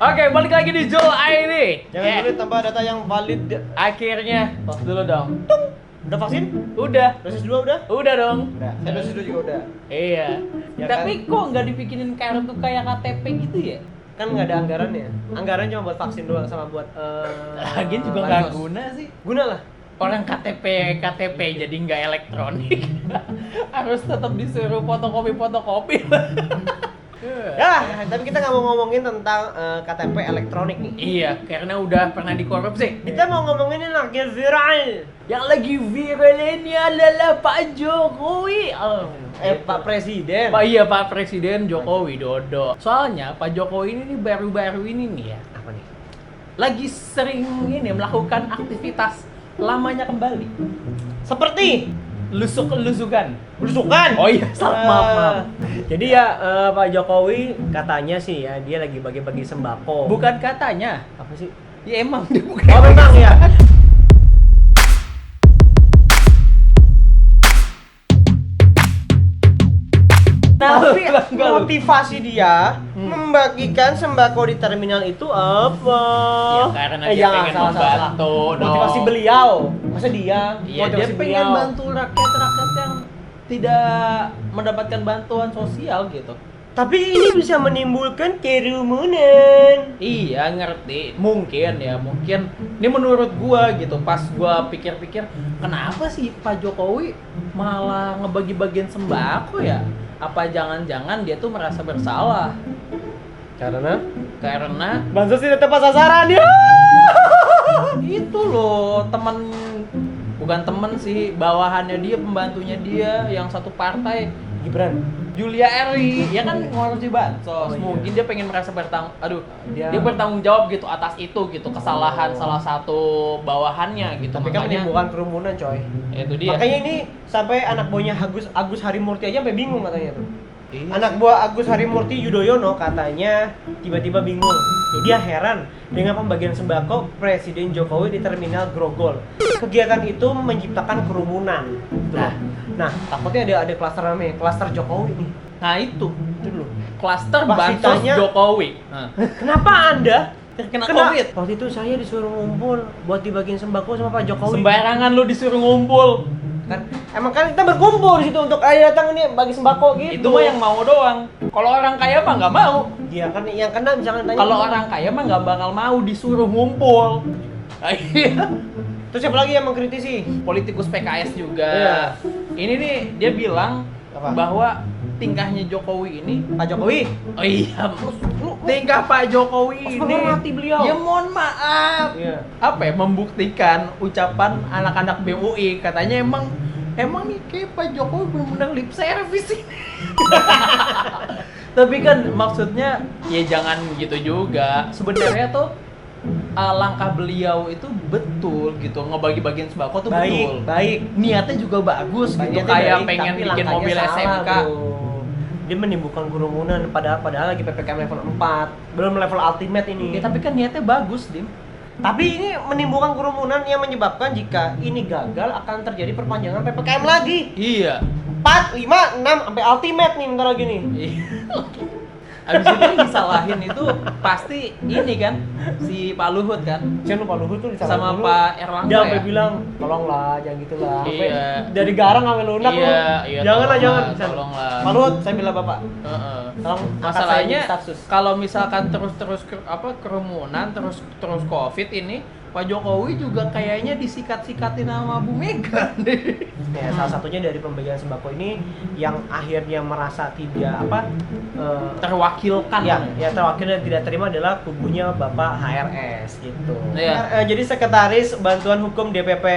Oke, balik lagi di Jol ID. Jangan sulit tambah data yang valid. Akhirnya, tos dulu dong. Udah vaksin? Udah. Dosis 2 udah? Udah dong. Udah. Saya dosis 2 juga udah. Iya. Ya Tapi kok nggak dibikinin kartu kayak KTP gitu ya? Kan nggak ada anggarannya. Anggaran cuma buat vaksin doang sama buat Lagian juga nggak bansos. guna sih. Guna lah. Orang KTP jadi nggak elektronik. Harus tetap disuruh fotokopi. Ya, tapi kita nggak mau ngomongin tentang KTP elektronik nih. Iya, karena udah pernah dikorupsi. Kita mau ngomongin yang lagi viral. Yang lagi viral ini adalah Pak Jokowi. Pak Presiden. Pak Presiden Joko Widodo. Soalnya Pak Jokowi ini nih baru-baru ini nih ya, Apa nih? lagi sering ini melakukan aktivitas lamanya kembali. Seperti Lusuk-lusukan. belusukan. Oh iya, salah, maaf. Jadi ya Pak Jokowi katanya sih ya dia lagi bagi-bagi sembako. Bukan katanya. Apa sih? Ya emang dia bukan. Oh memang ya. Tapi motivasi dia membagikan sembako di terminal itu apa? Ya karena dia pengen membantu dong. Motivasi beliau. Masa dia? Iya, dia motivasi pengen bantu rakyat yang tidak mendapatkan bantuan sosial gitu. Tapi ini bisa menimbulkan kerumunan. Iya, ngerti. Mungkin. Ini menurut gua gitu. Pas gua pikir-pikir, kenapa sih Pak Jokowi malah ngebagi-bagiin sembako ya? Apa jangan-jangan dia tuh merasa bersalah? Karena bansos tidak tepat sasaran ya. itu loh, bukan temen sih, bawahannya dia, pembantunya dia yang satu partai, Gibran. Julia Eri, ya kan ngurusi bansos. Oh, iya. Mungkin dia pengen merasa dia bertanggung jawab gitu atas itu gitu, kesalahan salah satu bawahannya gitu. Tapi kan menimbulkan kerumunan, coy. Itu dia. Makanya ini sampai anak buahnya Agus Harimurti aja sampai bingung katanya tuh. Iya. Anak buah Agus Harimurti Yudhoyono katanya tiba-tiba bingung. Dia heran dengan pembagian sembako Presiden Jokowi di terminal Grogol. Kegiatan itu menciptakan kerumunan. Gitu loh. Nah, takutnya ada klaster namanya, klaster Jokowi nih. Nah itu Dulu. klaster Pas bansos ditanya, Jokowi. Nah. Kenapa Anda Kena COVID? Waktu itu saya disuruh ngumpul buat dibagiin sembako sama Pak Jokowi. Sembarangan lu disuruh ngumpul. Kan emang kan kita berkumpul di situ untuk ayo datang ini bagi sembako gitu. Itu mah yang mau doang. Kalau orang kaya mah nggak mau. Iya kan yang kena jangan tanya. Kalau orang kaya mah nggak bakal mau disuruh ngumpul. Iya. Terus siapa lagi yang mengkritisi? Politikus PKS juga. Iya. Ini nih dia bilang Apa? bahwa tingkahnya Jokowi ini, Pak Jokowi. oh iya, tingkah Pak Jokowi Harus ini, menghormati beliau. ya mohon maaf, Iya. apa ya, membuktikan ucapan anak-anak BUI, katanya emang nih kayak Pak Jokowi benar-benar lip service sih. Tapi kan maksudnya ya jangan gitu juga. Sebenarnya tuh langkah beliau itu betul gitu, ngebagi-bagiin sembako tuh betul. Baik. Niatnya juga bagus gitu, Niatnya kayak baik, pengen tapi bikin langkahnya mobil salah, SMK. bro. Dia menimbulkan kerumunan padahal lagi PPKM level 4, belum level ultimate ini. Ya tapi kan niatnya bagus, Dim. Tapi ini menimbulkan kerumunan yang menyebabkan jika ini gagal akan terjadi perpanjangan PPKM lagi. Iya. 4, 5, 6 sampai ultimate nih bentar lagi nih. Abis itu yang disalahin itu pasti ini kan, si Pak Luhut kan, Jangan lupa Luhut tuh disalahin sama dulu. Pak Erlangga Dia sampai ya? bilang, tolonglah jangan gitulah. Sampai Iya. dari garang sampai lunak lu. Iya, Janganlah, tolonglah, jangan. tolonglah. Pak Luhut, saya bilang Bapak. Heeh. Tolong angkat saya Masalahnya jadi staf sus. kalau misalkan terus kerumunan terus Covid ini, Pak Jokowi juga kayaknya disikat-sikatin sama Bu Mega. Ya, salah satunya dari pembagian sembako ini yang akhirnya merasa tidak Terwakilkan. ya terwakil dan tidak terima adalah kubunya Bapak HRS gitu. Iya. Jadi sekretaris Bantuan Hukum DPP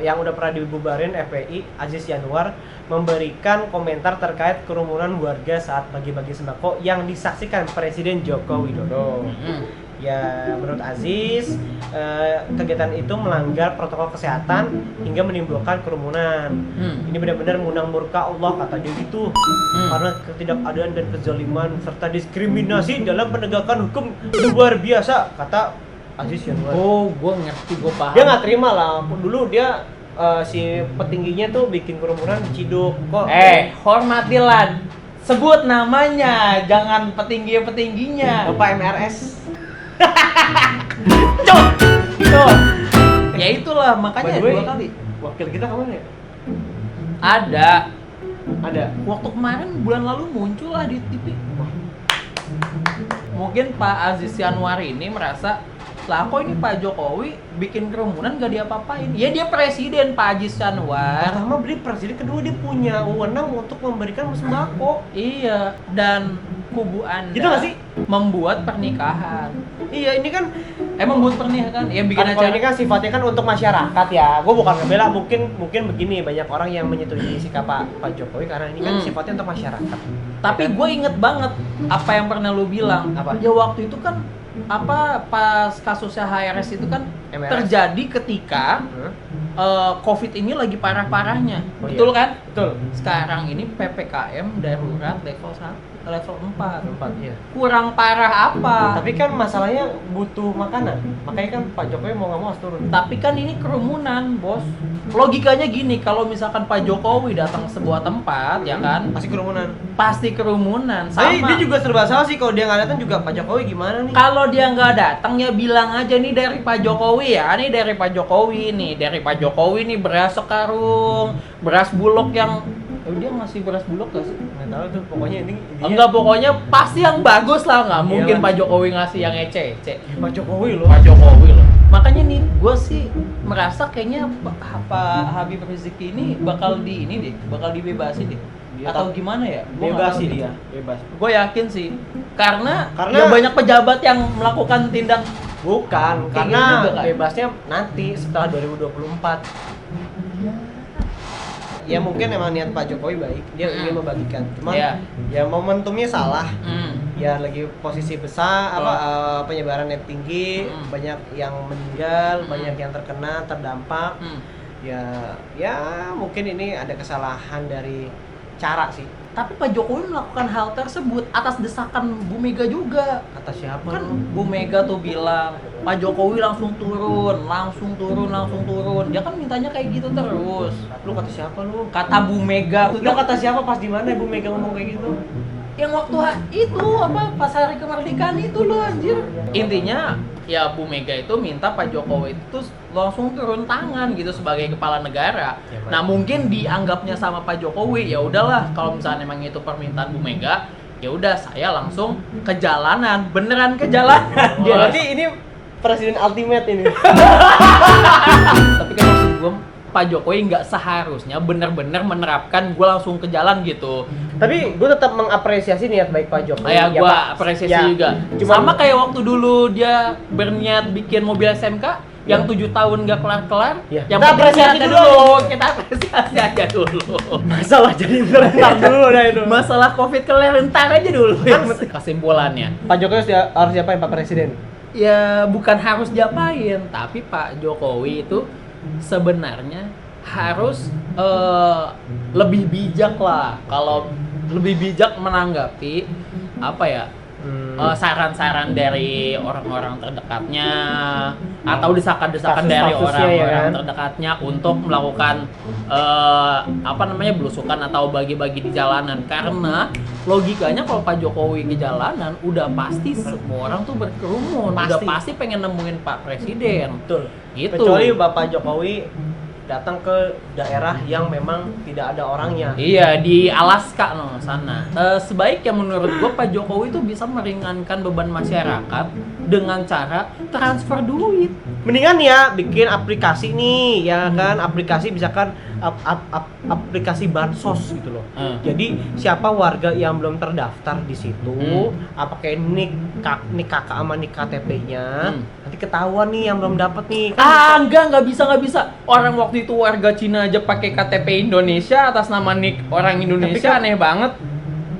yang udah pernah dibubarin FPI Aziz Yanuar memberikan komentar terkait kerumunan warga saat bagi-bagi sembako yang disaksikan Presiden Joko Widodo. Ya, menurut Aziz, kegiatan itu melanggar protokol kesehatan hingga menimbulkan kerumunan. Ini benar-benar mengundang murka Allah, kata dia gitu. Karena ketidakadilan dan kezaliman serta diskriminasi dalam penegakan hukum luar biasa, kata Aziz Yanuar. Oh, gue ngerti, gue paham. Dia nggak terima lah. Dulu dia si petingginya tuh bikin kerumunan di Ciduk kok. Hormatilah. Sebut namanya, jangan petingginya. Bapak MRS. Tuh. Ya itulah makanya By the way, 2 kali. Wakil kita kemana ya? Ada. Ada. Waktu kemarin bulan lalu muncul lah di TV. Mungkin Pak Aziz Yanuar ini merasa, lah kok ini Pak Jokowi bikin kerumunan gak diapa-apain. Ya dia presiden Pak Aziz Yanuar. Pertama beli presiden, kedua dia punya wewenang untuk memberikan sembako. Iya, dan kubu Anda Gitu nggak sih? membuat pernikahan. Iya, ini kan Membuat pernikahan, ya bikin kalau acara. ini kan sifatnya kan untuk masyarakat ya. Gue bukan ngebela, mungkin begini, banyak orang yang menyetujui sikap Pak Jokowi karena ini kan sifatnya untuk masyarakat. Tapi gue inget banget apa yang pernah lu bilang. Apa? Ya waktu itu kan pas kasusnya HRS itu kan MRS. terjadi ketika COVID ini lagi parah-parahnya. Oh, Betul iya. kan? Betul. Sekarang ini PPKM darurat level 4. Iya. Kurang parah apa? Tapi kan masalahnya butuh makanan. Makanya kan Pak Jokowi mau nggak mau harus turun. Tapi kan ini kerumunan, Bos. Logikanya gini, kalau misalkan Pak Jokowi datang ke sebuah tempat, ya kan? Pasti kerumunan. Pasti kerumunan. Tapi Sama. dia juga serba salah sih kalau dia nggak datang juga. Pak Jokowi gimana nih? Kalau dia nggak datang ya bilang aja nih dari Pak Jokowi ya, nih dari Pak Jokowi nih, dari Pak Jokowi nih beras sekarung, beras bulog yang dia ngasih beras bulog gak sih? Nggak tahu tuh, pokoknya ini Enggak, pokoknya pasti yang bagus lah, nggak mungkin Iyalah. Pak Jokowi ngasih yang ece-ece. Pak Jokowi loh. Pak Jokowi loh. Makanya nih, gue sih merasa kayaknya Pak Habib Rizik ini bakal bakal dibebasin deh. Dia Atau tak- gimana ya? Gua nggak Bebas tahu sih deh. dia, bebas. Gue yakin sih, karena Karena- ya banyak pejabat yang melakukan tindak. Bukan, Kayak karena gitu juga kan? bebasnya nanti setelah 2024. Ya mungkin emang niat Pak Jokowi baik, dia ingin membagikan. Cuma Iya. ya momentumnya salah. Hmm. Ya lagi posisi besar, penyebarannya tinggi, banyak yang meninggal, banyak yang terkena, terdampak. Hmm. Ya mungkin ini ada kesalahan dari cara sih. Tapi Pak Jokowi melakukan hal tersebut atas desakan Bu Mega juga. Kata siapa Kan lu? Bu Mega tuh bilang, Pak Jokowi langsung turun. Dia kan mintanya kayak gitu terus. Lu kata siapa lu? Kata Bu Mega, Lu kata siapa pas di mana Bu Mega ngomong kayak gitu? yang waktu itu pas hari kemerdekaan itu loh anjir. Intinya ya Bu Mega itu minta Pak Jokowi itu langsung turun tangan gitu sebagai kepala negara. Ya, Nah, mungkin dianggapnya sama Pak Jokowi, ya udahlah kalau misalnya memang itu permintaan Bu Mega, ya udah saya langsung ke jalanan, beneran ke jalanan. Dia Berarti ini presiden ultimate ini. tapi kan maksud gue Pak Jokowi nggak seharusnya bener-bener menerapkan gue langsung ke jalan gitu. Tapi gue tetap mengapresiasi niat baik Pak Jokowi. Kayak Ya, gue Pak. apresiasi Ya, juga. Cuma Sama kayak waktu dulu dia berniat bikin mobil SMK yang 7 tahun nggak kelar-kelar. Ya. Yang Kita penting apresiasi niatnya dulu. Kita apresiasi aja dulu. masalah jadi ntar dulu dah itu. Masalah COVID kelar ntar aja dulu. Yang penting. Kesimpulannya, Pak Jokowi harus diapain Pak Presiden? ya bukan harus diapain, tapi Pak Jokowi itu sebenarnya harus lebih bijak lah. Kalau lebih bijak menanggapi apa ya, saran-saran dari orang-orang terdekatnya atau desakan-desakan dari Kasus-kasusnya, ya orang-orang kan? terdekatnya untuk melakukan belusukan atau bagi-bagi di jalanan. Karena logikanya kalau Pak Jokowi ke jalanan udah pasti semua orang tuh berkerumun, udah Pasti. pasti pengen nemuin Pak Presiden. Betul. Gitu. Kecuali Bapak Jokowi datang ke daerah yang memang tidak ada orangnya. Iya, di Alaska no sana. Sebaiknya menurut gua Pak Jokowi itu bisa meringankan beban masyarakat dengan cara transfer duit. Mendingan ya bikin aplikasi nih, ya kan? Aplikasi misalkan aplikasi bansos gitu loh. Jadi siapa warga yang belum terdaftar di situ, pakai nik kakak sama nik KTP-nya, nanti ketahuan nih yang belum dapat nih. Nggak bisa. Orang waktu itu warga Cina aja pakai KTP Indonesia atas nama nik orang Indonesia, kan aneh banget.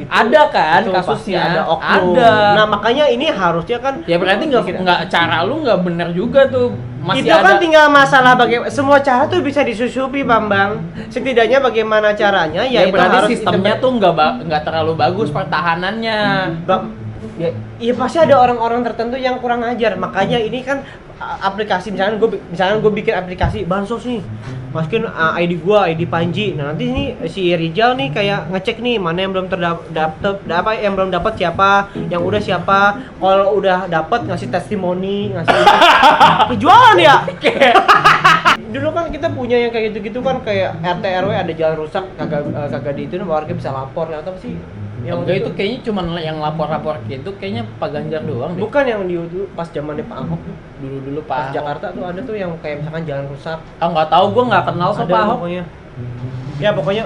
Ada kan Itu pasti kasusnya? ada oknum. Ada. Nah makanya ini harusnya kan Ya berarti nggak cara lu nggak bener juga tuh. Masih itu ada. kan tinggal masalah bagaimana semua cara tuh bisa disusupi Bambang. Setidaknya bagaimana caranya Ya, ya, itu berarti harus sistemnya tuh nggak terlalu bagus pertahanannya. Ya pasti ada orang-orang tertentu yang kurang ajar. Makanya ini kan aplikasi misalkan gue bikin aplikasi bansos nih. masukin ID gua, ID Panji. Nah, nanti nih si Rizal nih kayak ngecek nih mana yang belum yang belum dapat siapa, yang udah siapa. Kalau udah dapat ngasih testimoni, ngasih jualan ya. Dulu kan kita punya yang kayak gitu-gitu kan, kayak RT RW ada jalan rusak kagak di itu warga bisa lapor atau apa sih? Yang enggak itu kayaknya cuman yang lapor-lapor gitu, kayaknya Pak Ganjar doang deh. Bukan yang di pas zamannya Pak Ahok Dulu pas Pak Ahok. Jakarta tuh ada tuh yang kayak misalkan jalan rusak. Ah nggak tahu, gue nggak kenal sama Ada Pak Ahok. pokoknya. Ya pokoknya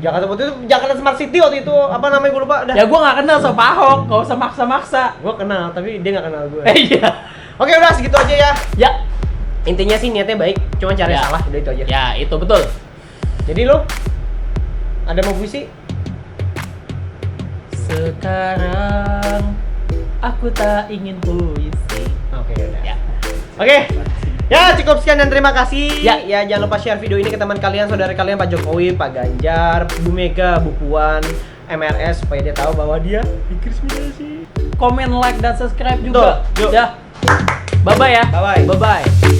Jakarta waktu itu Jakarta Smart City waktu itu apa namanya gue lupa. Ya gue nggak kenal sama Pak Ahok, nggak usah maksa-maksa. Gue kenal tapi dia nggak kenal gue. Iya. Oke udah segitu aja ya. Ya. Intinya sih niatnya baik, cuma caranya Ya. salah, udah itu aja. Ya itu betul. Jadi lo ada mau puisi? Sekarang aku tak ingin puisi. Oke udah. Ya. Oke. Ya cukup sekian dan terima kasih. Ya. Jangan lupa share video ini ke teman kalian, saudara kalian, Pak Jokowi, Pak Ganjar, Bu Mega, Bu Puan, MRS supaya dia tahu bahwa dia diskriminasi. Komen, like dan subscribe juga. Tuh, yuk. Ya. Bye bye ya. Bye-bye. Bye bye.